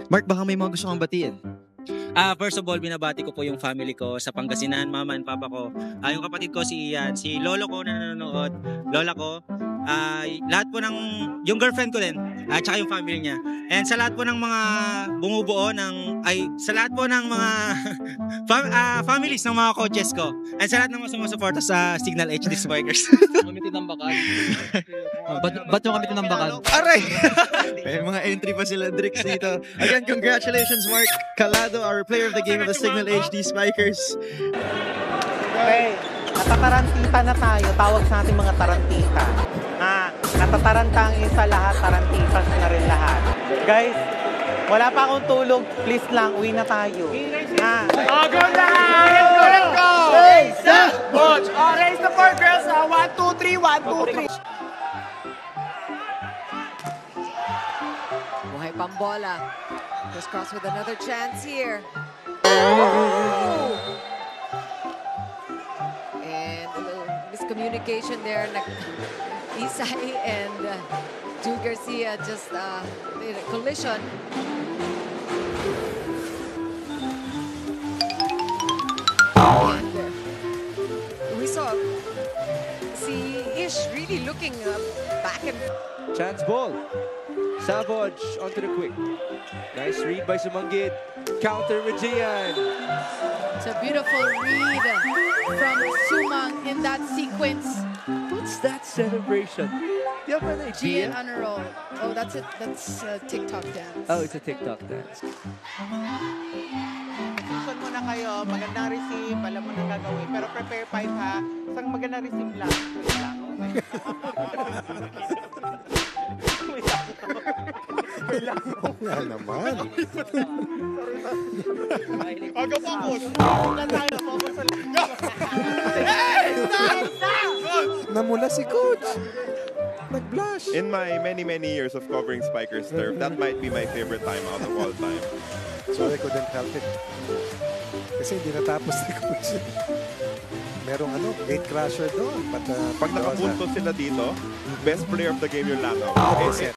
Mark, baka may mga gusto kang batiin. First of all, binabati ko po yung family ko sa Pangasinan, mama and papa ko. Yung kapatid ko si Ian, si lolo ko na nanonood, lola ko, lahat po ng, yung girlfriend ko din, at saka yung family niya. And sa lahat po ng mga bumubuo sa lahat po ng mga families ng mga coaches ko. And sa lahat ng mga sumusuporta sa Signal HD Spikers. Kamitin ng bakal. Ba't yung kamitin ng bakal? Aray! May mga entry pa sila, Drix, dito. Again, congratulations, Mark Calado, our player of the game of the Signal HD Spikers. Okay, natatarantita na tayo. Tawag sa ating mga tarantita. Natataranta ang isa lahat, tarantitas na rin lahat. Guys, wala pa akong tulog. Please lang, uwi na tayo. Go na! Let's go! Raise the watch! Raise the four girls. 1, 2, 3, 1, 2, 3. Buhay pambola. Chris Cross with another chance here. And a little miscommunication there. Isai and Jude Garcia just did a collision. And we saw si Ish really looking back and chance ball. Savage onto the quick. Nice read by Sumanggit. Counter with Gian. It's a beautiful read from Sumang in that sequence. What's that celebration? Do you have an idea? Gian on a roll. Oh, that's it. That's a TikTok dance. Oh, it's a TikTok dance. Susun muna kayo, magandang receive, alam mo na gagawin. Pero prepare 5 ha. Isang magandang receive lang. Nga naman. Aga focus! Namula si Coach. Nag-blush. In my many years of covering Spikers Turf, that might be my favorite timeout of all time. So I couldn't help it. Kasi hindi natapos ni Coach. Merong gate crasher doon. Pag nakapunto sila dito, best player of the game yung langaw. Okay,